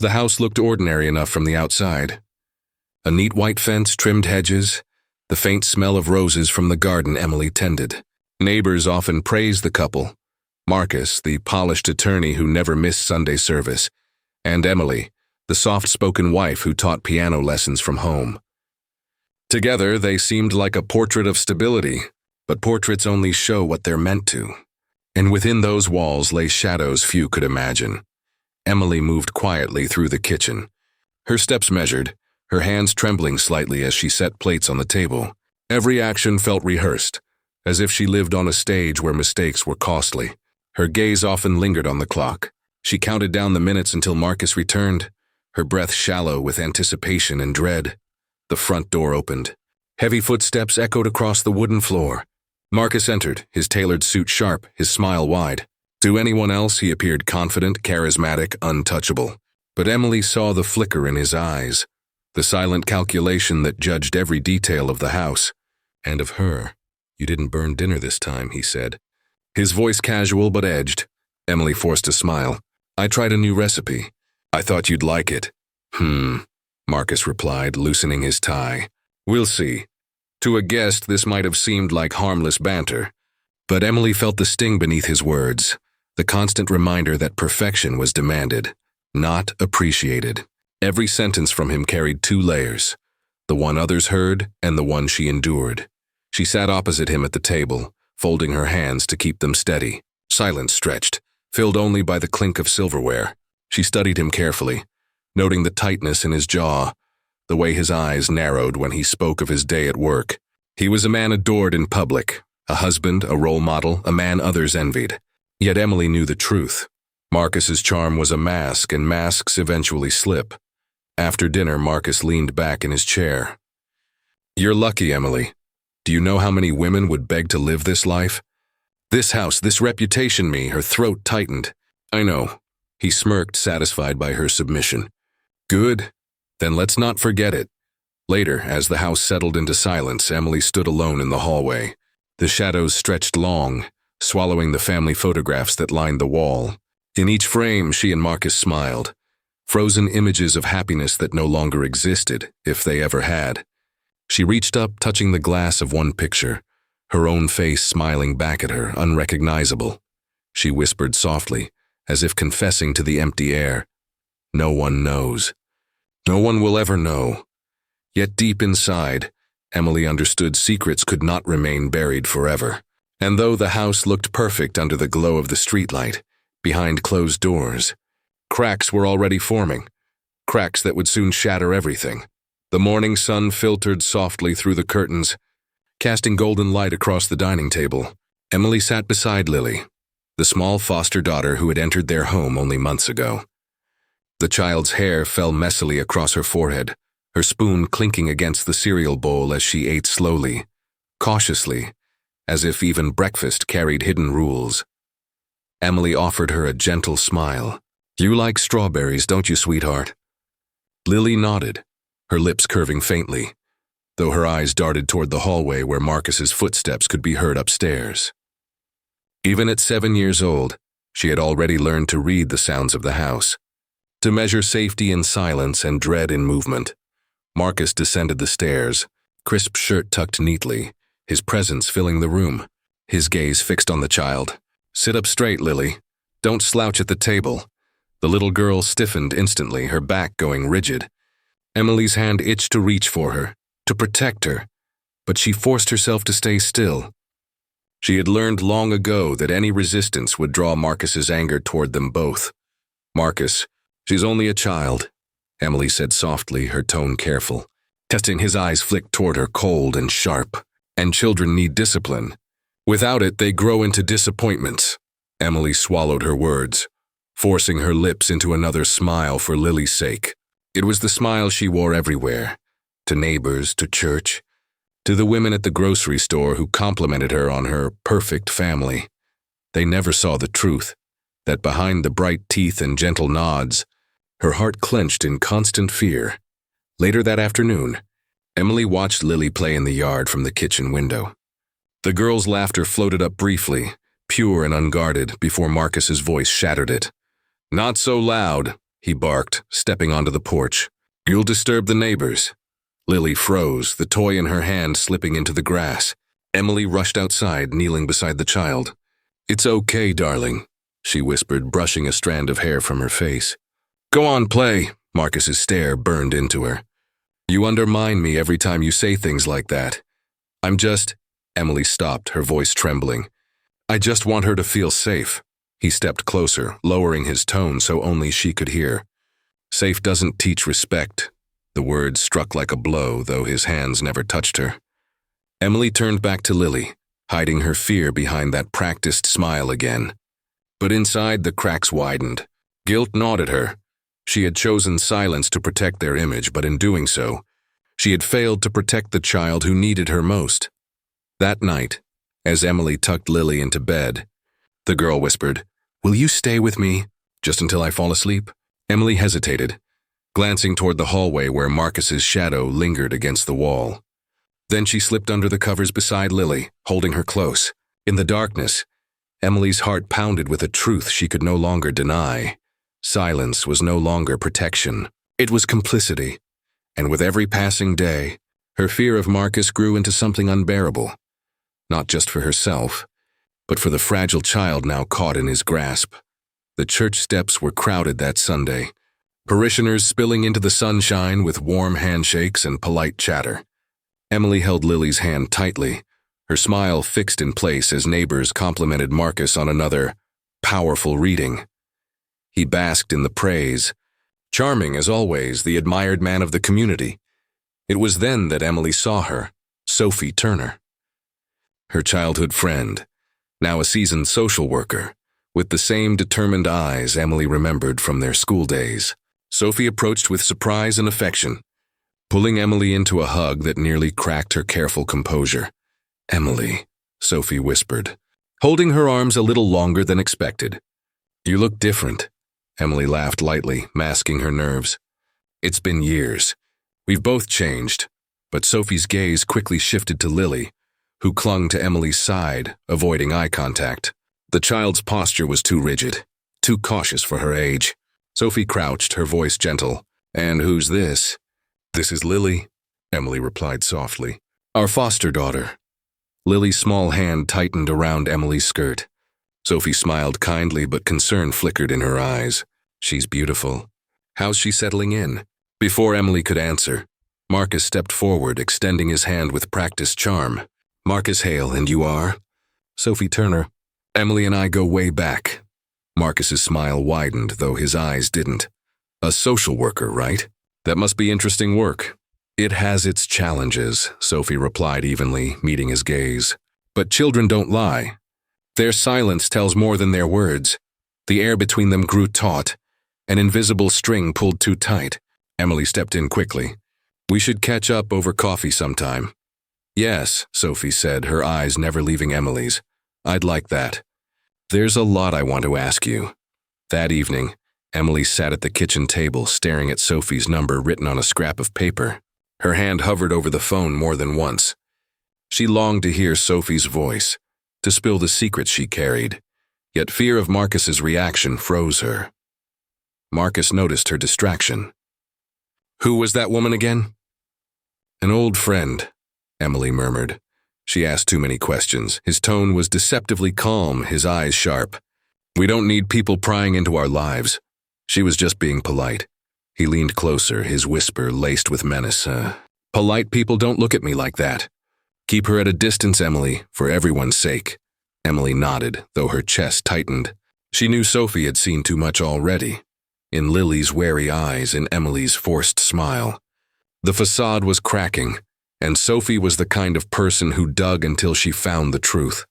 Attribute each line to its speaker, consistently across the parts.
Speaker 1: The house looked ordinary enough from the outside. A neat white fence, trimmed hedges, the faint smell of roses from the garden Emily tended. Neighbors often praised the couple. Marcus, the polished attorney who never missed Sunday service, and Emily, the soft-spoken wife who taught piano lessons from home. Together, they seemed like a portrait of stability, but portraits only show what they're meant to. And within those walls lay shadows few could imagine. Emily moved quietly through the kitchen. Her steps measured, her hands trembling slightly as she set plates on the table. Every action felt rehearsed, as if she lived on a stage where mistakes were costly. Her gaze often lingered on the clock. She counted down the minutes until Marcus returned, her breath shallow with anticipation and dread. The front door opened. Heavy footsteps echoed across the wooden floor. Marcus entered, his tailored suit sharp, his smile wide. To anyone else, he appeared confident, charismatic, untouchable. But Emily saw the flicker in his eyes, the silent calculation that judged every detail of the house. And of her. "You didn't burn dinner this time," he said. His voice casual but edged. Emily forced a smile. "I tried a new recipe. I thought you'd like it." Marcus replied, loosening his tie. "We'll see." To a guest, this might have seemed like harmless banter, but Emily felt the sting beneath his words, the constant reminder that perfection was demanded, not appreciated. Every sentence from him carried two layers, the one others heard and the one she endured. She sat opposite him at the table, folding her hands to keep them steady. Silence stretched, filled only by the clink of silverware. She studied him carefully, noting the tightness in his jaw, the way his eyes narrowed when he spoke of his day at work. He was a man adored in public, a husband, a role model, a man others envied. Yet Emily knew the truth. Marcus's charm was a mask, and masks eventually slip. After dinner, Marcus leaned back in his chair. "You're lucky, Emily. Do you know how many women would beg to live this life? This house, this reputation, me," her throat tightened. "I know." He smirked, satisfied by her submission. "Good. Then let's not forget it." Later, as the house settled into silence, Emily stood alone in the hallway. The shadows stretched long, swallowing the family photographs that lined the wall. In each frame, she and Marcus smiled, frozen images of happiness that no longer existed, if they ever had. She reached up, touching the glass of one picture, her own face smiling back at her, unrecognizable. She whispered softly, as if confessing to the empty air, "No one knows. No one will ever know." Yet deep inside, Emily understood secrets could not remain buried forever. And though the house looked perfect under the glow of the streetlight, behind closed doors, cracks were already forming, cracks that would soon shatter everything. The morning sun filtered softly through the curtains, casting golden light across the dining table. Emily sat beside Lily, the small foster daughter who had entered their home only months ago. The child's hair fell messily across her forehead, her spoon clinking against the cereal bowl as she ate slowly, cautiously, as if even breakfast carried hidden rules. Emily offered her a gentle smile. "You like strawberries, don't you, sweetheart?" Lily nodded, her lips curving faintly, though her eyes darted toward the hallway where Marcus's footsteps could be heard upstairs. Even at 7 years old, she had already learned to read the sounds of the house, to measure safety in silence and dread in movement. Marcus descended the stairs, crisp shirt tucked neatly, his presence filling the room, his gaze fixed on the child. "Sit up straight, Lily. Don't slouch at the table." The little girl stiffened instantly, her back going rigid. Emily's hand itched to reach for her, to protect her, but she forced herself to stay still. She had learned long ago that any resistance would draw Marcus's anger toward them both. "Marcus, she's only a child," Emily said softly, her tone careful. Testing his eyes flicked toward her, cold and sharp. "And children need discipline. Without it, they grow into disappointments." Emily swallowed her words, forcing her lips into another smile for Lily's sake. It was the smile she wore everywhere, to neighbors, to church, to the women at the grocery store who complimented her on her perfect family. They never saw the truth, that behind the bright teeth and gentle nods, her heart clenched in constant fear. Later that afternoon, Emily watched Lily play in the yard from the kitchen window. The girl's laughter floated up briefly, pure and unguarded, before Marcus's voice shattered it. "Not so loud," he barked, stepping onto the porch. "You'll disturb the neighbors." Lily froze, the toy in her hand slipping into the grass. Emily rushed outside, kneeling beside the child. "It's okay, darling," she whispered, brushing a strand of hair from her face. "Go on, play." Marcus's stare burned into her. "You undermine me every time you say things like that. I'm just—" Emily stopped, her voice trembling. "I just want her to feel safe." He stepped closer, lowering his tone so only she could hear. "Safe doesn't teach respect." The words struck like a blow, though his hands never touched her. Emily turned back to Lily, hiding her fear behind that practiced smile again. But inside, the cracks widened. Guilt gnawed at her. She had chosen silence to protect their image, but in doing so, she had failed to protect the child who needed her most. That night, as Emily tucked Lily into bed, the girl whispered, "Will you stay with me, just until I fall asleep?" Emily hesitated, glancing toward the hallway where Marcus's shadow lingered against the wall. Then she slipped under the covers beside Lily, holding her close. In the darkness, Emily's heart pounded with a truth she could no longer deny. Silence was no longer protection. It was complicity. And with every passing day, her fear of Marcus grew into something unbearable. Not just for herself, but for the fragile child now caught in his grasp. The church steps were crowded that Sunday, parishioners spilling into the sunshine with warm handshakes and polite chatter. Emily held Lily's hand tightly, her smile fixed in place as neighbors complimented Marcus on another powerful reading. He basked in the praise, charming as always, the admired man of the community. It was then that Emily saw her, Sophie Turner. Her childhood friend, now a seasoned social worker, with the same determined eyes Emily remembered from their school days. Sophie approached with surprise and affection, pulling Emily into a hug that nearly cracked her careful composure. "Emily," Sophie whispered, holding her arms a little longer than expected. "You look different." Emily laughed lightly, masking her nerves. "It's been years. We've both changed." But Sophie's gaze quickly shifted to Lily, who clung to Emily's side, avoiding eye contact. The child's posture was too rigid, too cautious for her age. Sophie crouched, her voice gentle. "And who's this?" "This is Lily," Emily replied softly. "Our foster daughter." Lily's small hand tightened around Emily's skirt. Sophie smiled kindly, but concern flickered in her eyes. "She's beautiful. How's she settling in?" Before Emily could answer, Marcus stepped forward, extending his hand with practiced charm. "Marcus Hale, and you are?" "Sophie Turner. Emily and I go way back." Marcus's smile widened, though his eyes didn't. "A social worker, right? That must be interesting work." "It has its challenges," Sophie replied evenly, meeting his gaze. "But children don't lie. Their silence tells more than their words." The air between them grew taut, an invisible string pulled too tight. Emily stepped in quickly. "We should catch up over coffee sometime." "Yes," Sophie said, her eyes never leaving Emily's. "I'd like that. There's a lot I want to ask you." That evening, Emily sat at the kitchen table, staring at Sophie's number written on a scrap of paper. Her hand hovered over the phone more than once. She longed to hear Sophie's voice, to spill the secrets she carried, yet fear of Marcus's reaction froze her. Marcus noticed her distraction. "Who was that woman again?" "An old friend," Emily murmured. She asked too many questions. His tone was deceptively calm, his eyes sharp. "We don't need people prying into our lives." She was just being polite. He leaned closer, his whisper laced with menace. "Polite people don't look at me like that. Keep her at a distance, Emily, for everyone's sake." Emily nodded, though her chest tightened. She knew Sophie had seen too much already. In Lily's wary eyes, in Emily's forced smile. The facade was cracking, and Sophie was the kind of person who dug until she found the truth.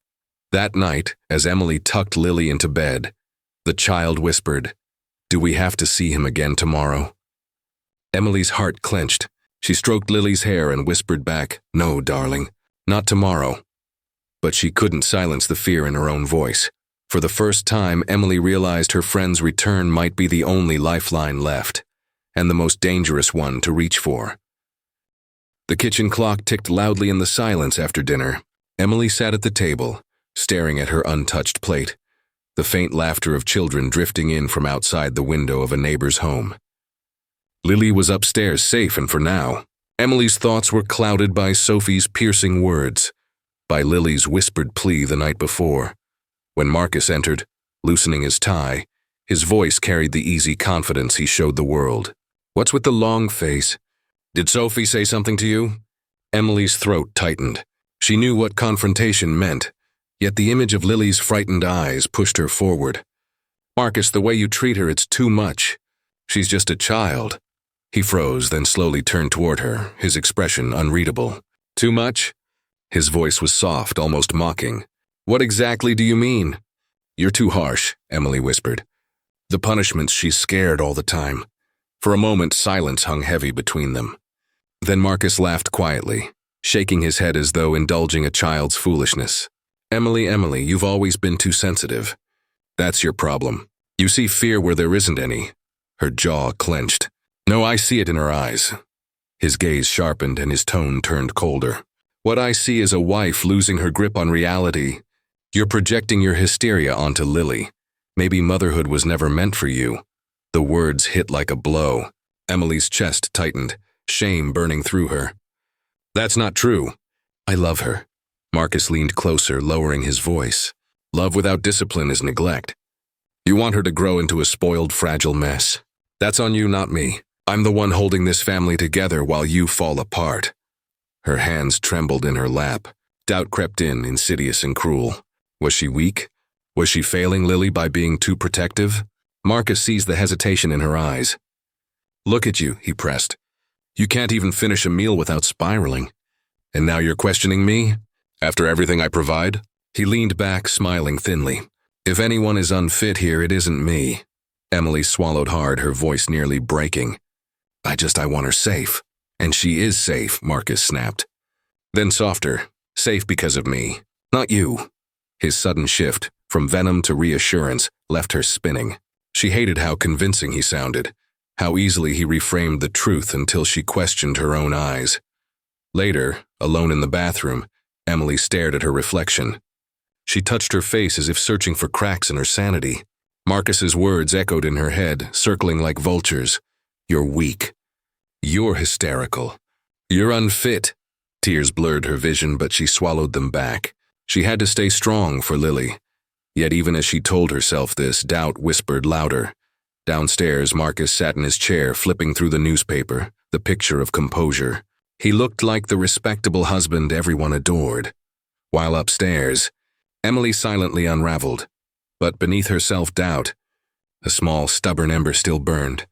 Speaker 1: That night, as Emily tucked Lily into bed, the child whispered, "Do we have to see him again tomorrow?" Emily's heart clenched. She stroked Lily's hair and whispered back, "No, darling, not tomorrow." But she couldn't silence the fear in her own voice. For the first time, Emily realized her friend's return might be the only lifeline left, and the most dangerous one to reach for. The kitchen clock ticked loudly in the silence after dinner. Emily sat at the table, staring at her untouched plate. the faint laughter of children drifting in from outside the window of a neighbor's home. Lily was upstairs, safe and for now. Emily's thoughts were clouded by Sophie's piercing words, by Lily's whispered plea the night before. When Marcus entered, loosening his tie, his voice carried the easy confidence he showed the world. "What's with the long face? Did Sophie say something to you?" Emily's throat tightened. She knew what confrontation meant, yet the image of Lily's frightened eyes pushed her forward. "Marcus, the way you treat her, it's too much. She's just a child." He froze, then slowly turned toward her, his expression unreadable. "Too much?" His voice was soft, almost mocking. "What exactly do you mean?" "You're too harsh," Emily whispered. "The punishments, she's scared all the time." For a moment, silence hung heavy between them. Then Marcus laughed quietly, shaking his head as though indulging a child's foolishness. Emily, you've always been too sensitive. That's your problem. You see fear where there isn't any." Her jaw clenched. "No, I see it in her eyes." His gaze sharpened and his tone turned colder. "What I see is a wife losing her grip on reality. You're projecting your hysteria onto Lily. Maybe motherhood was never meant for you." The words hit like a blow. Emily's chest tightened, shame burning through her. "That's not true." "I love her." Marcus leaned closer, lowering his voice. "Love without discipline is neglect. You want her to grow into a spoiled, fragile mess. That's on you, not me. I'm the one holding this family together while you fall apart." Her hands trembled in her lap. Doubt crept in, insidious and cruel. Was she weak? Was she failing Lily by being too protective? Marcus seized the hesitation in her eyes. "Look at you," he pressed. "You can't even finish a meal without spiraling. And now you're questioning me? After everything I provide?" He leaned back, smiling thinly. "If anyone is unfit here, it isn't me." Emily swallowed hard, her voice nearly breaking. I want her safe." "And she is safe," Marcus snapped. Then softer, "Safe because of me, not you." His sudden shift, from venom to reassurance, left her spinning. She hated how convincing he sounded, how easily he reframed the truth until she questioned her own eyes. Later, alone in the bathroom, Emily stared at her reflection. She touched her face as if searching for cracks in her sanity. Marcus's words echoed in her head, circling like vultures. "You're weak. You're hysterical. You're unfit." Tears blurred her vision, but she swallowed them back. She had to stay strong for Lily. Yet even as she told herself this, doubt whispered louder. Downstairs, Marcus sat in his chair, flipping through the newspaper, the picture of composure. He looked like the respectable husband everyone adored. While upstairs, Emily silently unraveled. But beneath her self-doubt, a small, stubborn ember still burned.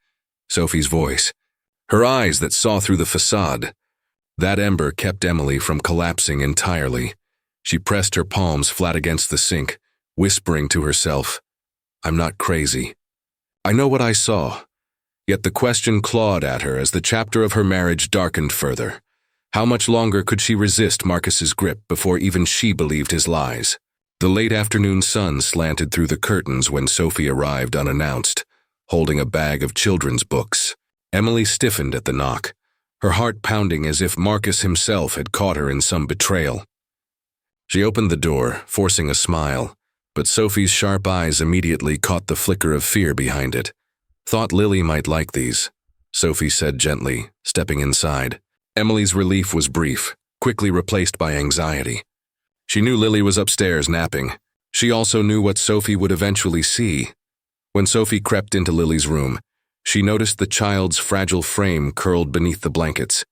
Speaker 1: Sophie's voice. Her eyes that saw through the facade. That ember kept Emily from collapsing entirely. She pressed her palms flat against the sink, whispering to herself, "I'm not crazy. I know what I saw." Yet the question clawed at her as the chapter of her marriage darkened further. How much longer could she resist Marcus's grip before even she believed his lies? The late afternoon sun slanted through the curtains when Sophie arrived unannounced, holding a bag of children's books. Emily stiffened at the knock, her heart pounding as if Marcus himself had caught her in some betrayal. She opened the door, forcing a smile, but Sophie's sharp eyes immediately caught the flicker of fear behind it. "Thought Lily might like these," Sophie said gently, stepping inside. Emily's relief was brief, quickly replaced by anxiety. She knew Lily was upstairs napping. She also knew what Sophie would eventually see. When Sophie crept into Lily's room, she noticed the child's fragile frame curled beneath the blankets.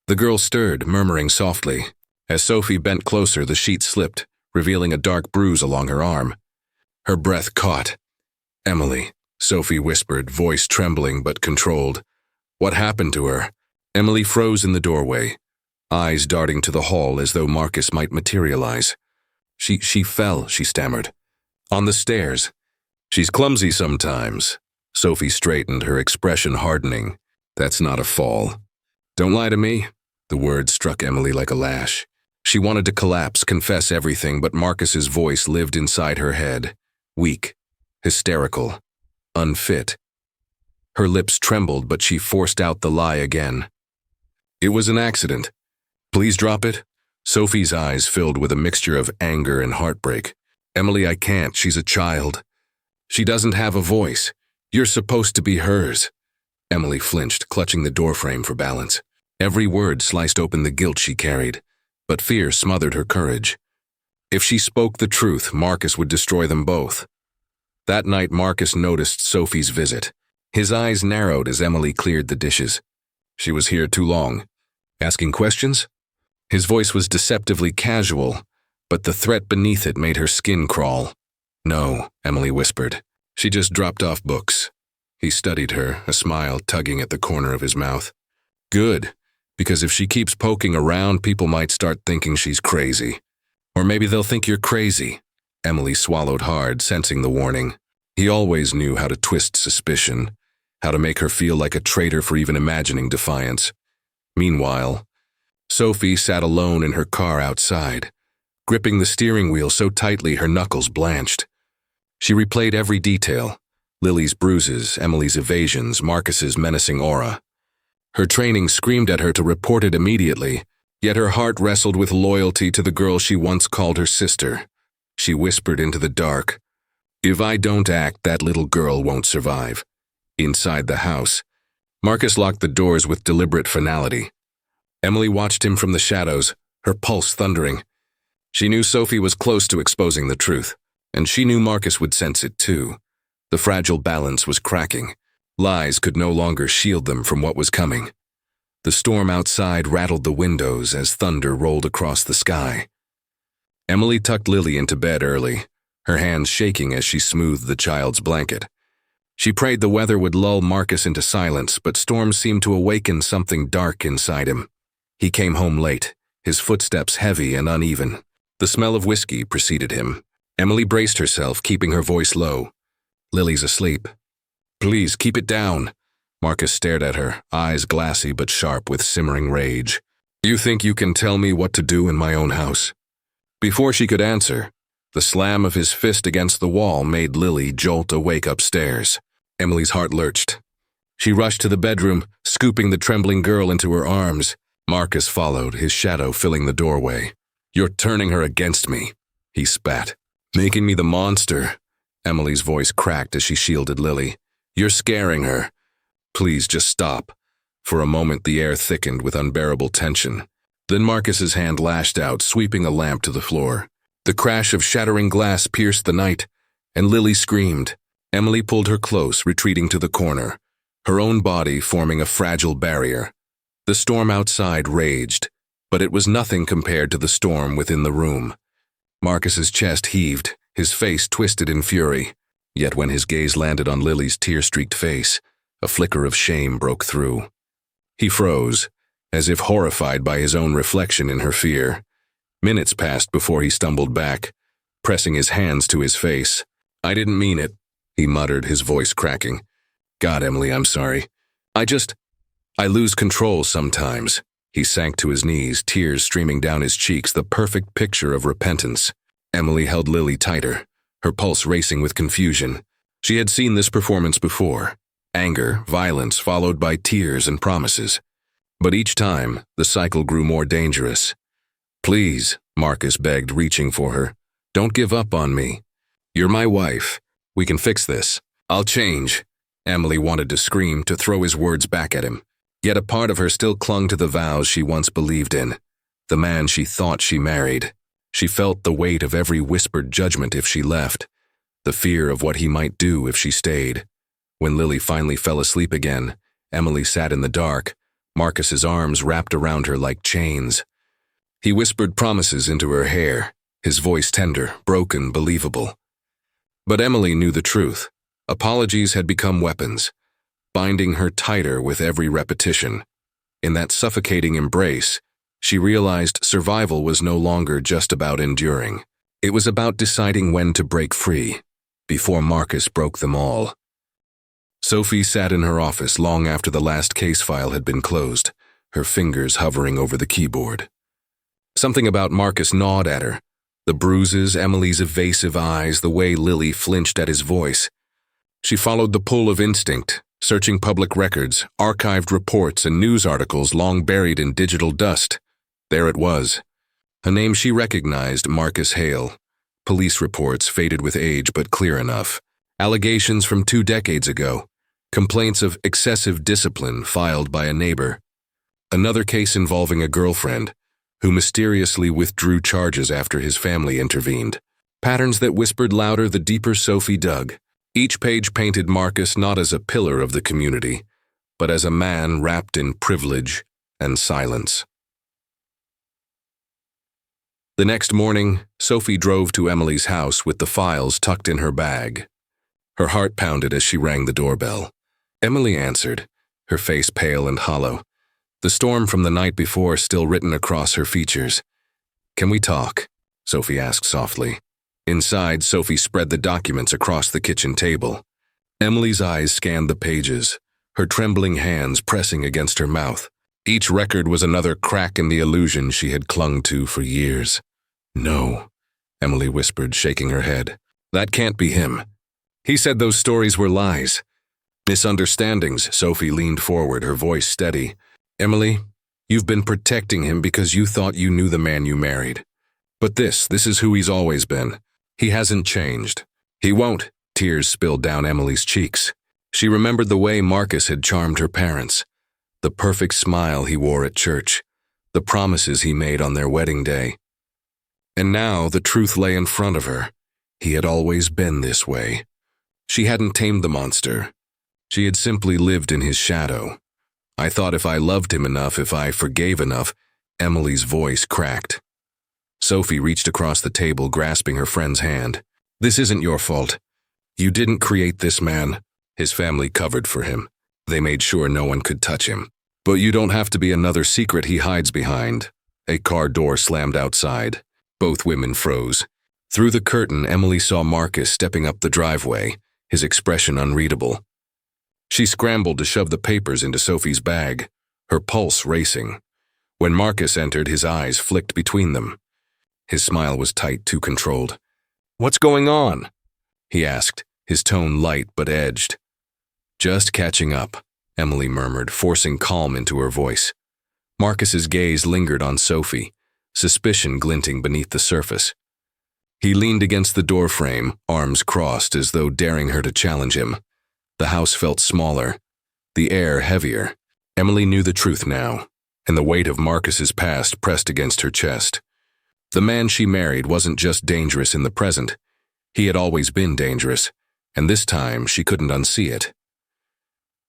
Speaker 1: The girl stirred, murmuring softly. As Sophie bent closer, the sheet slipped, revealing a dark bruise along her arm. Her breath caught. "Emily," Sophie whispered, voice trembling but controlled. "What happened to her?" Emily froze in the doorway, eyes darting to the hall as though Marcus might materialize. She fell," she stammered. "On the stairs. She's clumsy sometimes." Sophie straightened, her expression hardening. "That's not a fall." "Don't lie to me." The words struck Emily like a lash. She wanted to collapse, confess everything, but Marcus's voice lived inside her head. Weak, hysterical, unfit. Her lips trembled, but she forced out the lie again. "It was an accident. Please drop it." Sophie's eyes filled with a mixture of anger and heartbreak. "Emily, I can't. She's a child. She doesn't have a voice. You're supposed to be hers. Emily flinched, clutching the doorframe for balance. Every word sliced open the guilt she carried, but fear smothered her courage. If she spoke the truth, Marcus would destroy them both. That night, Marcus noticed Sophie's visit. His eyes narrowed as Emily cleared the dishes. She was here too long. Asking questions? His voice was deceptively casual, but the threat beneath it made her skin crawl. No, Emily whispered. She just dropped off books. He studied her, a smile tugging at the corner of his mouth. Good, because if she keeps poking around, people might start thinking she's crazy. Or maybe they'll think you're crazy. Emily swallowed hard, sensing the warning. He always knew how to twist suspicion, how to make her feel like a traitor for even imagining defiance. Meanwhile, Sophie sat alone in her car outside, gripping the steering wheel so tightly her knuckles blanched. She replayed every detail: Lily's bruises, Emily's evasions, Marcus's menacing aura. Her training screamed at her to report it immediately, yet her heart wrestled with loyalty to the girl she once called her sister. She whispered into the dark, "If I don't act, that little girl won't survive." Inside the house, Marcus locked the doors with deliberate finality. Emily watched him from the shadows, her pulse thundering. She knew Sophie was close to exposing the truth, and she knew Marcus would sense it too. The fragile balance was cracking. Lies could no longer shield them from what was coming. The storm outside rattled the windows as thunder rolled across the sky. Emily tucked Lily into bed early, her hands shaking as she smoothed the child's blanket. She prayed the weather would lull Marcus into silence, but storms seemed to awaken something dark inside him. He came home late, his footsteps heavy and uneven. The smell of whiskey preceded him. Emily braced herself, keeping her voice low. "Lily's asleep. Please, keep it down." Marcus stared at her, eyes glassy but sharp with simmering rage. "You think you can tell me what to do in my own house?" Before she could answer, the slam of his fist against the wall made Lily jolt awake upstairs. Emily's heart lurched. She rushed to the bedroom, scooping the trembling girl into her arms. Marcus followed, his shadow filling the doorway. "You're turning her against me," he spat. "Making me the monster." Emily's voice cracked as she shielded Lily. "You're scaring her. Please just stop." For a moment the air thickened with unbearable tension. Then Marcus's hand lashed out, sweeping a lamp to the floor. The crash of shattering glass pierced the night, and Lily screamed. Emily pulled her close, retreating to the corner, her own body forming a fragile barrier. The storm outside raged, but it was nothing compared to the storm within the room. Marcus's chest heaved, his face twisted in fury. Yet when his gaze landed on Lily's tear-streaked face, a flicker of shame broke through. He froze, as if horrified by his own reflection in her fear. Minutes passed before he stumbled back, pressing his hands to his face. "I didn't mean it," he muttered, his voice cracking. "God, Emily, I'm sorry. I lose control sometimes." He sank to his knees, tears streaming down his cheeks, the perfect picture of repentance. Emily held Lily tighter, her pulse racing with confusion. She had seen this performance before. Anger, violence, followed by tears and promises. But each time, the cycle grew more dangerous. "Please," Marcus begged, reaching for her. "Don't give up on me. You're my wife. We can fix this. I'll change." Emily wanted to scream, to throw his words back at him. Yet a part of her still clung to the vows she once believed in, the man she thought she married. She felt the weight of every whispered judgment if she left, the fear of what he might do if she stayed. When Lily finally fell asleep again, Emily sat in the dark, Marcus's arms wrapped around her like chains. He whispered promises into her hair, his voice tender, broken, believable. But Emily knew the truth. Apologies had become weapons, binding her tighter with every repetition. In that suffocating embrace, she realized survival was no longer just about enduring. It was about deciding when to break free, before Marcus broke them all. Sophie sat in her office long after the last case file had been closed, her fingers hovering over the keyboard. Something about Marcus gnawed at her. The bruises, Emily's evasive eyes, the way Lily flinched at his voice. She followed the pull of instinct, searching public records, archived reports, and news articles long buried in digital dust. There it was. A name she recognized, Marcus Hale. Police reports faded with age but clear enough. Allegations from 2 decades ago. Complaints of excessive discipline filed by a neighbor. Another case involving a girlfriend who mysteriously withdrew charges after his family intervened. Patterns that whispered louder the deeper Sophie dug. Each page painted Marcus not as a pillar of the community, but as a man wrapped in privilege and silence. The next morning, Sophie drove to Emily's house with the files tucked in her bag. Her heart pounded as she rang the doorbell. Emily answered, her face pale and hollow, the storm from the night before still written across her features. "Can we talk?" Sophie asked softly. Inside, Sophie spread the documents across the kitchen table. Emily's eyes scanned the pages, her trembling hands pressing against her mouth. Each record was another crack in the illusion she had clung to for years. "No," Emily whispered, shaking her head. "That can't be him. He said those stories were lies." "Misunderstandings," Sophie leaned forward, her voice steady. "Emily, you've been protecting him because you thought you knew the man you married. But this is who he's always been. He hasn't changed. He won't." Tears spilled down Emily's cheeks. She remembered the way Marcus had charmed her parents, the perfect smile he wore at church, the promises he made on their wedding day. And now the truth lay in front of her. He had always been this way. She hadn't tamed the monster. She had simply lived in his shadow. "I thought if I loved him enough, if I forgave enough," Emily's voice cracked. Sophie reached across the table, grasping her friend's hand. "This isn't your fault. You didn't create this man." His family covered for him. They made sure no one could touch him. "But you don't have to be another secret he hides behind." A car door slammed outside. Both women froze. Through the curtain, Emily saw Marcus stepping up the driveway, his expression unreadable. She scrambled to shove the papers into Sophie's bag, her pulse racing. When Marcus entered, his eyes flicked between them. His smile was tight, too controlled. "What's going on?" he asked, his tone light but edged. "Just catching up," Emily murmured, forcing calm into her voice. Marcus's gaze lingered on Sophie, suspicion glinting beneath the surface. He leaned against the doorframe, arms crossed as though daring her to challenge him. The house felt smaller, the air heavier. Emily knew the truth now, and the weight of Marcus's past pressed against her chest. The man she married wasn't just dangerous in the present. He had always been dangerous, and this time she couldn't unsee it.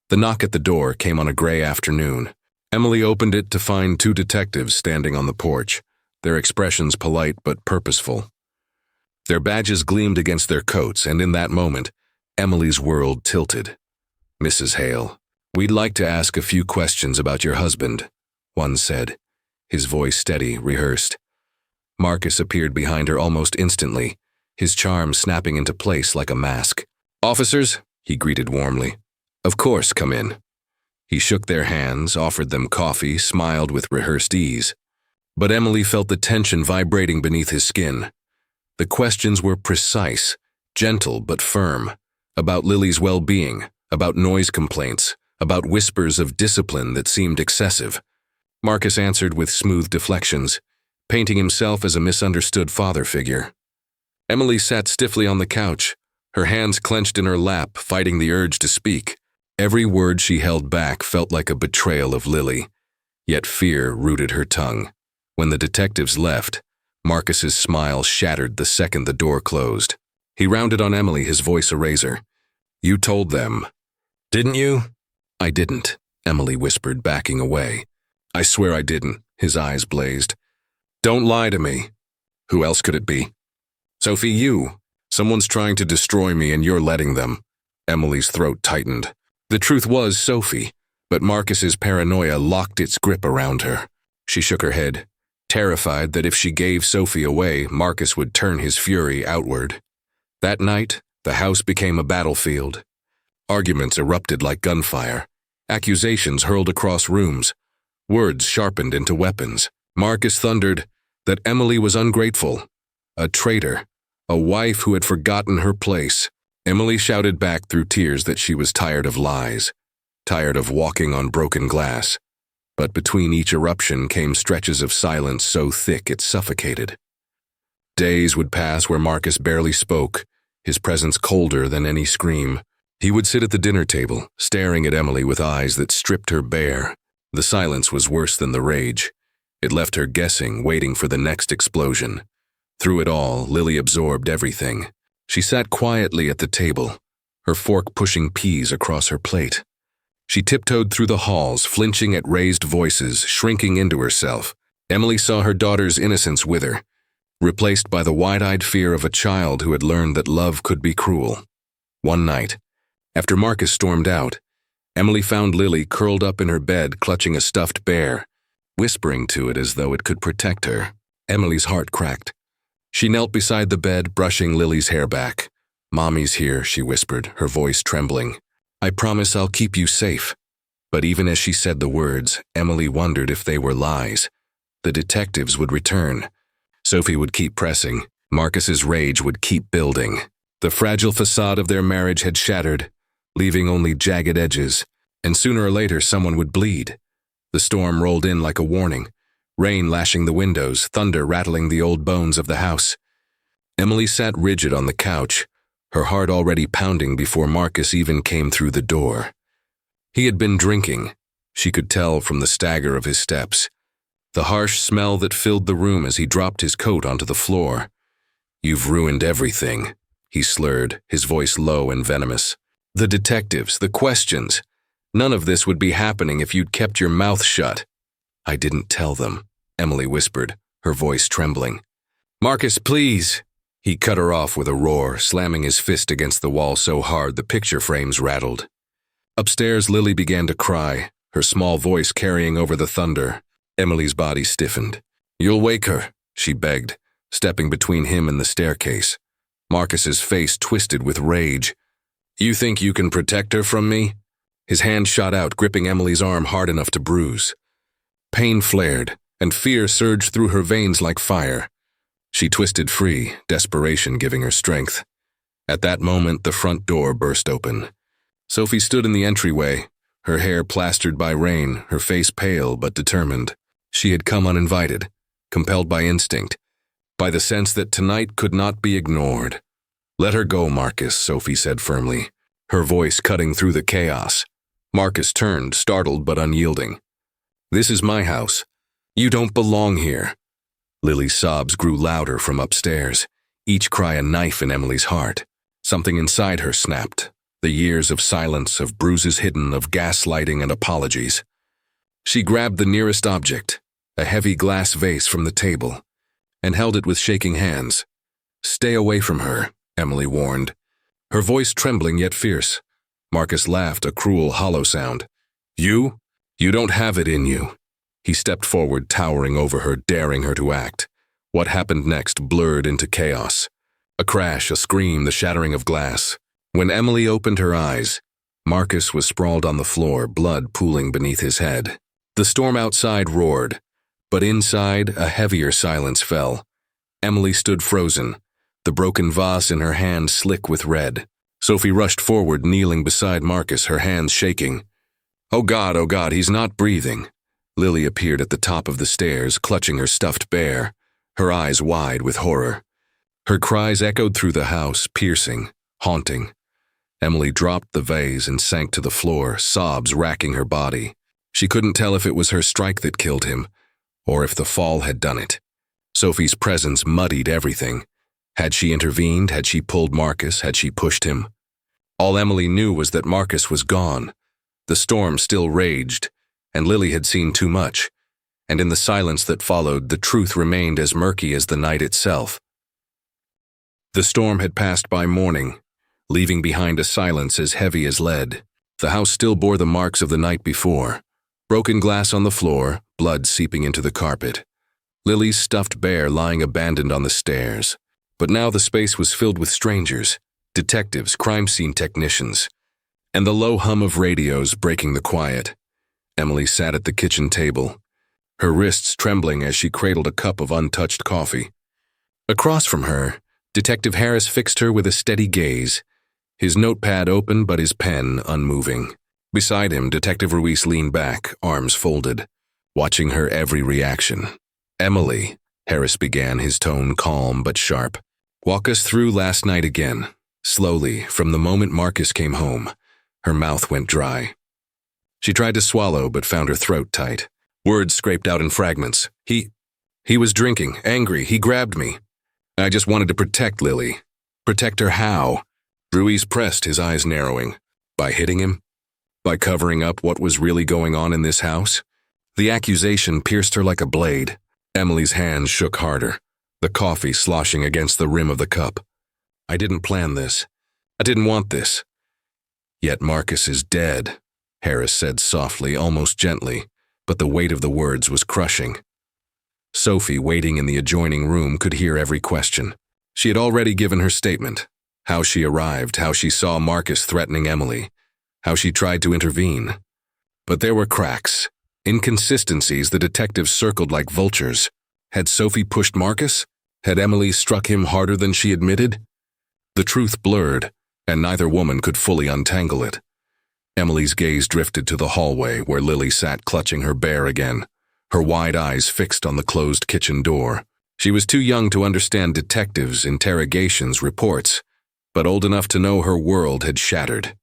Speaker 1: The knock at the door came on a gray afternoon. Emily opened it to find 2 detectives standing on the porch, their expressions polite but purposeful. Their badges gleamed against their coats, and in that moment, Emily's world tilted. "Mrs. Hale, we'd like to ask a few questions about your husband," one said, his voice steady, rehearsed. Marcus appeared behind her almost instantly, his charm snapping into place like a mask. "Officers," he greeted warmly. "Of course, come in." He shook their hands, offered them coffee, smiled with rehearsed ease. But Emily felt the tension vibrating beneath his skin. The questions were precise, gentle but firm, about Lily's well-being, about noise complaints, about whispers of discipline that seemed excessive. Marcus answered with smooth deflections, painting himself as a misunderstood father figure. Emily sat stiffly on the couch, her hands clenched in her lap, fighting the urge to speak. Every word she held back felt like a betrayal of Lily, yet fear rooted her tongue. When the detectives left, Marcus's smile shattered the second the door closed. He rounded on Emily, his voice a razor. "You told them, didn't you?" "I didn't," Emily whispered, backing away. "I swear I didn't," his eyes blazed. "Don't lie to me." "Who else could it be?" "Sophie, you. Someone's trying to destroy me and you're letting them." Emily's throat tightened. The truth was Sophie, but Marcus's paranoia locked its grip around her. She shook her head, terrified that if she gave Sophie away, Marcus would turn his fury outward. That night, the house became a battlefield. Arguments erupted like gunfire. Accusations hurled across rooms. Words sharpened into weapons. Marcus thundered that Emily was ungrateful, a traitor, a wife who had forgotten her place. Emily shouted back through tears that she was tired of lies, tired of walking on broken glass. But between each eruption came stretches of silence so thick it suffocated. Days would pass where Marcus barely spoke, his presence colder than any scream. He would sit at the dinner table, staring at Emily with eyes that stripped her bare. The silence was worse than the rage. It left her guessing, waiting for the next explosion. Through it all, Lily absorbed everything. She sat quietly at the table, her fork pushing peas across her plate. She tiptoed through the halls, flinching at raised voices, shrinking into herself. Emily saw her daughter's innocence wither, replaced by the wide-eyed fear of a child who had learned that love could be cruel. One night, after Marcus stormed out, Emily found Lily curled up in her bed, clutching a stuffed bear, whispering to it as though it could protect her. Emily's heart cracked. She knelt beside the bed, brushing Lily's hair back. "Mommy's here," she whispered, her voice trembling. "I promise I'll keep you safe." But even as she said the words, Emily wondered if they were lies. The detectives would return. Sophie would keep pressing. Marcus's rage would keep building. The fragile facade of their marriage had shattered, leaving only jagged edges, and sooner or later someone would bleed. The storm rolled in like a warning, rain lashing the windows, thunder rattling the old bones of the house. Emily sat rigid on the couch, her heart already pounding before Marcus even came through the door. He had been drinking. She could tell from the stagger of his steps, the harsh smell that filled the room as he dropped his coat onto the floor. "You've ruined everything," he slurred, his voice low and venomous. "The detectives, the questions. None of this would be happening if you'd kept your mouth shut." "I didn't tell them," Emily whispered, her voice trembling. "Marcus, please!" He cut her off with a roar, slamming his fist against the wall so hard the picture frames rattled. Upstairs, Lily began to cry, her small voice carrying over the thunder. Emily's body stiffened. "You'll wake her," she begged, stepping between him and the staircase. Marcus's face twisted with rage. "You think you can protect her from me?" His hand shot out, gripping Emily's arm hard enough to bruise. Pain flared, and fear surged through her veins like fire. She twisted free, desperation giving her strength. At that moment, the front door burst open. Sophie stood in the entryway, her hair plastered by rain, her face pale but determined. She had come uninvited, compelled by instinct, by the sense that tonight could not be ignored. "Let her go, Marcus," Sophie said firmly, her voice cutting through the chaos. Marcus turned, startled but unyielding. "This is my house. You don't belong here." Lily's sobs grew louder from upstairs, each cry a knife in Emily's heart. Something inside her snapped, the years of silence, of bruises hidden, of gaslighting and apologies. She grabbed the nearest object, a heavy glass vase from the table, and held it with shaking hands. "Stay away from her," Emily warned, her voice trembling yet fierce. Marcus laughed, a cruel, hollow sound. "You? You don't have it in you." He stepped forward, towering over her, daring her to act. What happened next blurred into chaos. A crash, a scream, the shattering of glass. When Emily opened her eyes, Marcus was sprawled on the floor, blood pooling beneath his head. The storm outside roared, but inside a heavier silence fell. Emily stood frozen, the broken vase in her hand slick with red. Sophie rushed forward, kneeling beside Marcus, her hands shaking. Oh God, he's not breathing." Lily appeared at the top of the stairs, clutching her stuffed bear, her eyes wide with horror. Her cries echoed through the house, piercing, haunting. Emily dropped the vase and sank to the floor, sobs racking her body. She couldn't tell if it was her strike that killed him, or if the fall had done it. Sophie's presence muddied everything. Had she intervened? Had she pulled Marcus? Had she pushed him? All Emily knew was that Marcus was gone. The storm still raged, and Lily had seen too much, and in the silence that followed, the truth remained as murky as the night itself. The storm had passed by morning, leaving behind a silence as heavy as lead. The house still bore the marks of the night before. Broken glass on the floor, blood seeping into the carpet. Lily's stuffed bear lying abandoned on the stairs. But now the space was filled with strangers, detectives, crime scene technicians, and the low hum of radios breaking the quiet. Emily sat at the kitchen table, her wrists trembling as she cradled a cup of untouched coffee. Across from her, Detective Harris fixed her with a steady gaze, his notepad open but his pen unmoving. Beside him, Detective Ruiz leaned back, arms folded, watching her every reaction. "Emily," Harris began, his tone calm but sharp, "walk us through last night again. Slowly, from the moment Marcus came home, her mouth went dry. She tried to swallow but found her throat tight. Words scraped out in fragments. He was drinking, angry, he grabbed me. I just wanted to protect Lily. Protect her how? Ruiz pressed, his eyes narrowing. By hitting him? By covering up what was really going on in this house? The accusation pierced her like a blade. Emily's hands shook harder, the coffee sloshing against the rim of the cup. I didn't plan this. I didn't want this. Yet Marcus is dead, Harris said softly, almost gently, but the weight of the words was crushing. Sophie, waiting in the adjoining room, could hear every question. She had already given her statement, how she arrived, how she saw Marcus threatening Emily, how she tried to intervene. But there were cracks, inconsistencies the detectives circled like vultures. Had Sophie pushed Marcus? Had Emily struck him harder than she admitted? The truth blurred, and neither woman could fully untangle it. Emily's gaze drifted to the hallway where Lily sat clutching her bear again, her wide eyes fixed on the closed kitchen door. She was too young to understand detectives' interrogations reports, but old enough to know her world had shattered.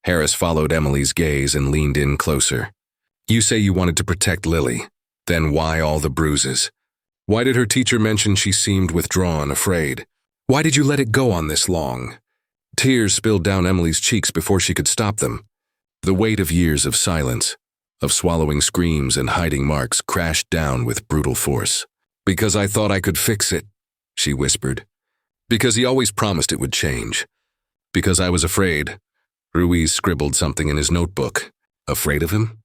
Speaker 1: Harris followed Emily's gaze and leaned in closer. You say you wanted to protect Lily. Then why all the bruises? Why did her teacher mention she seemed withdrawn, afraid? Why did you let it go on this long? Tears spilled down Emily's cheeks before she could stop them. The weight of years of silence, of swallowing screams and hiding marks, crashed down with brutal force. Because I thought I could fix it, she whispered. Because he always promised it would change. Because I was afraid. Ruiz scribbled something in his notebook. Afraid of him?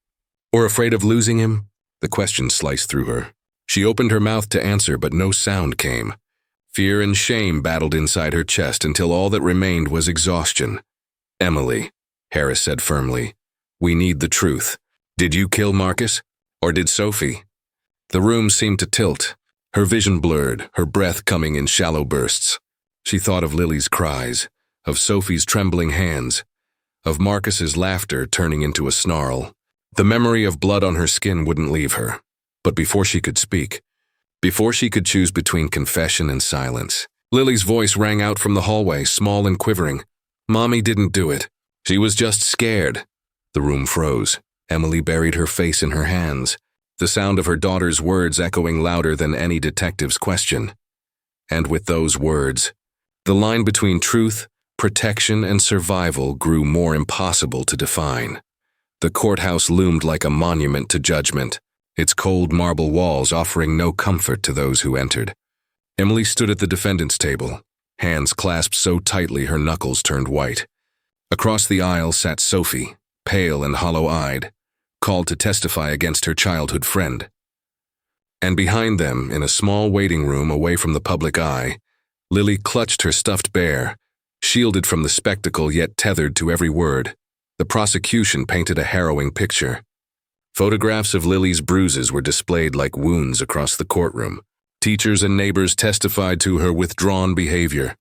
Speaker 1: Or afraid of losing him? The question sliced through her. She opened her mouth to answer, but no sound came. Fear and shame battled inside her chest until all that remained was exhaustion. Emily, Harris said firmly, we need the truth. Did you kill Marcus? Or did Sophie? The room seemed to tilt. Her vision blurred, her breath coming in shallow bursts. She thought of Lily's cries, of Sophie's trembling hands, of Marcus's laughter turning into a snarl. The memory of blood on her skin wouldn't leave her. But before she could speak, before she could choose between confession and silence, Lily's voice rang out from the hallway, small and quivering. Mommy didn't do it. She was just scared. The room froze. Emily buried her face in her hands, the sound of her daughter's words echoing louder than any detective's question. And with those words, the line between truth, protection, and survival grew more impossible to define. The courthouse loomed like a monument to judgment, its cold marble walls offering no comfort to those who entered. Emily stood at the defendant's table, hands clasped so tightly her knuckles turned white. Across the aisle sat Sophie, pale and hollow-eyed, called to testify against her childhood friend. And behind them, in a small waiting room away from the public eye, Lily clutched her stuffed bear, shielded from the spectacle yet tethered to every word. The prosecution painted a harrowing picture. Photographs of Lily's bruises were displayed like wounds across the courtroom. Teachers and neighbors testified to her withdrawn behavior,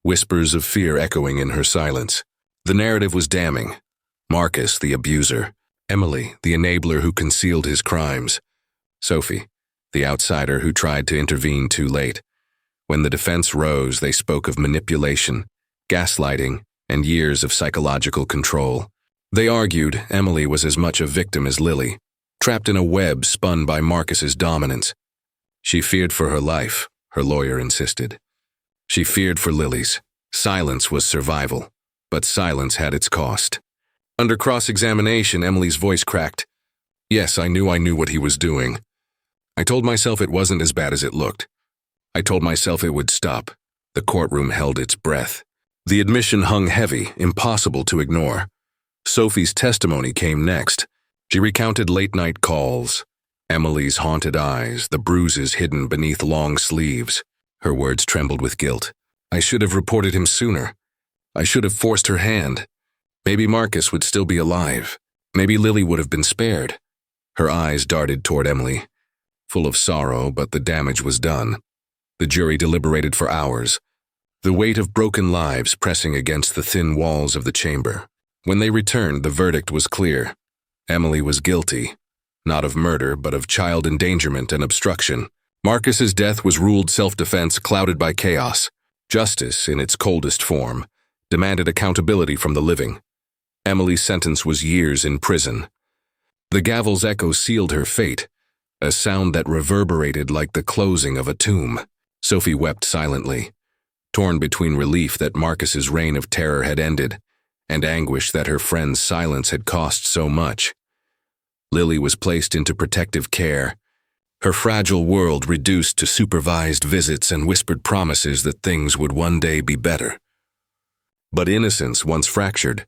Speaker 1: whispers of fear echoing in her silence. The narrative was damning. Marcus, the abuser. Emily, the enabler who concealed his crimes. Sophie, the outsider who tried to intervene too late. When the defense rose, they spoke of manipulation, gaslighting, and years of psychological control. They argued Emily was as much a victim as Lily, trapped in a web spun by Marcus's dominance. She feared for her life, her lawyer insisted. She feared for Lily's. Silence was survival, but silence had its cost. Under cross-examination, Emily's voice cracked. Yes, I knew what he was doing. I told myself it wasn't as bad as it looked. I told myself it would stop. The courtroom held its breath. The admission hung heavy, impossible to ignore. Sophie's testimony came next. She recounted late-night calls, Emily's haunted eyes, the bruises hidden beneath long sleeves. Her words trembled with guilt. I should have reported him sooner. I should have forced her hand. Maybe Marcus would still be alive. Maybe Lily would have been spared. Her eyes darted toward Emily, full of sorrow, but the damage was done. The jury deliberated for hours, the weight of broken lives pressing against the thin walls of the chamber. When they returned, the verdict was clear. Emily was guilty, not of murder, but of child endangerment and obstruction. Marcus's death was ruled self-defense clouded by chaos. Justice, in its coldest form, demanded accountability from the living. Emily's sentence was years in prison. The gavel's echo sealed her fate, a sound that reverberated like the closing of a tomb. Sophie wept silently, torn between relief that Marcus's reign of terror had ended and anguish that her friend's silence had cost so much. Lily was placed into protective care, her fragile world reduced to supervised visits and whispered promises that things would one day be better. But innocence, once fractured,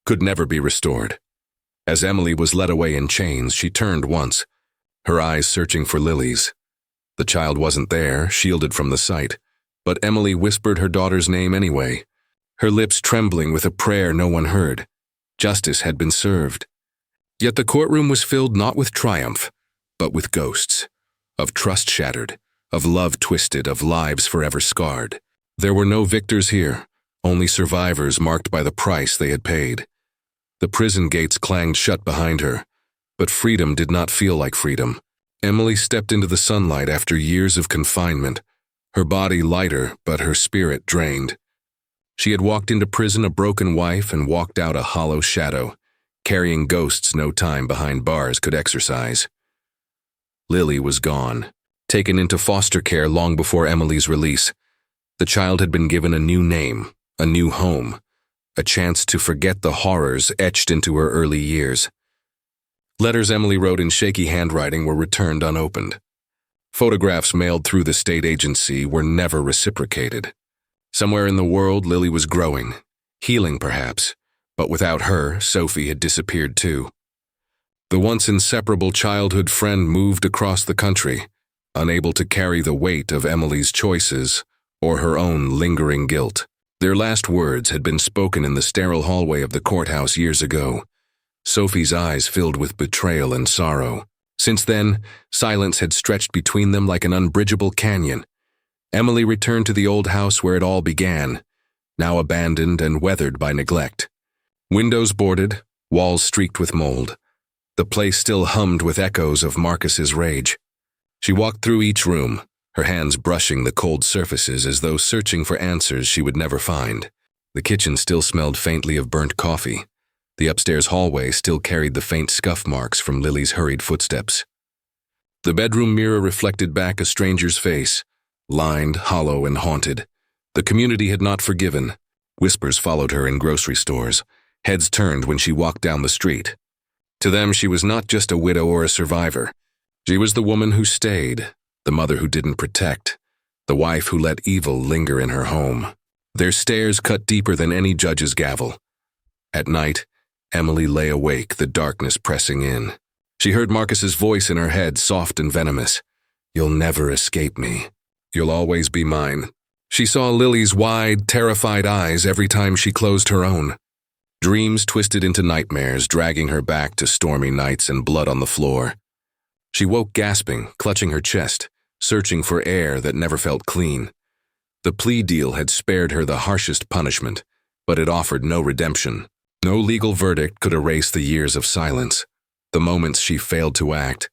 Speaker 1: could never be restored. As Emily was led away in chains, she turned once, her eyes searching for Lily's. The child wasn't there, shielded from the sight, but Emily whispered her daughter's name anyway, her lips trembling with a prayer no one heard. Justice had been served. Yet the courtroom was filled not with triumph, but with ghosts, of trust shattered, of love twisted, of lives forever scarred. There were no victors here, only survivors marked by the price they had paid. The prison gates clanged shut behind her, but freedom did not feel like freedom. Emily stepped into the sunlight after years of confinement, her body lighter but her spirit drained. She had walked into prison a broken wife and walked out a hollow shadow, carrying ghosts no time behind bars could exorcise. Lily was gone, taken into foster care long before Emily's release. The child had been given a new name, a new home, a chance to forget the horrors etched into her early years. Letters Emily wrote in shaky handwriting were returned unopened. Photographs mailed through the state agency were never reciprocated. Somewhere in the world, Lily was growing, healing perhaps, but without her, Sophie had disappeared too. The once inseparable childhood friend moved across the country, unable to carry the weight of Emily's choices or her own lingering guilt. Their last words had been spoken in the sterile hallway of the courthouse years ago. Sophie's eyes filled with betrayal and sorrow. Since then, silence had stretched between them like an unbridgeable canyon. Emily returned to the old house where it all began, now abandoned and weathered by neglect. Windows boarded, walls streaked with mold. The place still hummed with echoes of Marcus's rage. She walked through each room, her hands brushing the cold surfaces as though searching for answers she would never find. The kitchen still smelled faintly of burnt coffee. The upstairs hallway still carried the faint scuff marks from Lily's hurried footsteps. The bedroom mirror reflected back a stranger's face, lined, hollow, and haunted. The community had not forgiven. Whispers followed her in grocery stores. Heads turned when she walked down the street. To them, she was not just a widow or a survivor. She was the woman who stayed, the mother who didn't protect, the wife who let evil linger in her home. Their stares cut deeper than any judge's gavel. At night, Emily lay awake, the darkness pressing in. She heard Marcus's voice in her head, soft and venomous. "You'll never escape me. You'll always be mine." She saw Lily's wide, terrified eyes every time she closed her own. Dreams twisted into nightmares, dragging her back to stormy nights and blood on the floor. She woke gasping, clutching her chest, searching for air that never felt clean. The plea deal had spared her the harshest punishment, but it offered no redemption. No legal verdict could erase the years of silence, the moments she failed to act,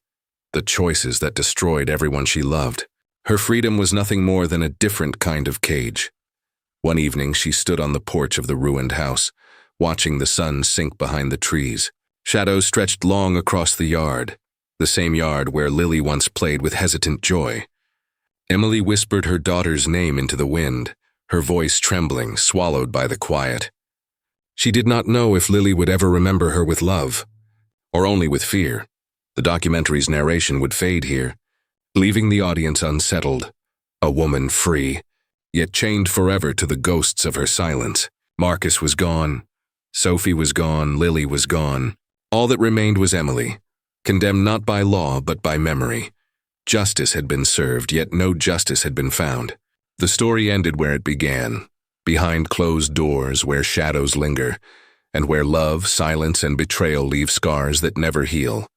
Speaker 1: the choices that destroyed everyone she loved. Her freedom was nothing more than a different kind of cage. One evening, she stood on the porch of the ruined house, watching the sun sink behind the trees. Shadows stretched long across the yard, the same yard where Lily once played with hesitant joy. Emily whispered her daughter's name into the wind, her voice trembling, swallowed by the quiet. She did not know if Lily would ever remember her with love, or only with fear. The documentary's narration would fade here, leaving the audience unsettled, a woman free, yet chained forever to the ghosts of her silence. Marcus was gone, Sophie was gone, Lily was gone. All that remained was Emily, condemned not by law but by memory. Justice had been served, yet no justice had been found. The story ended where it began, behind closed doors where shadows linger, and where love, silence, and betrayal leave scars that never heal.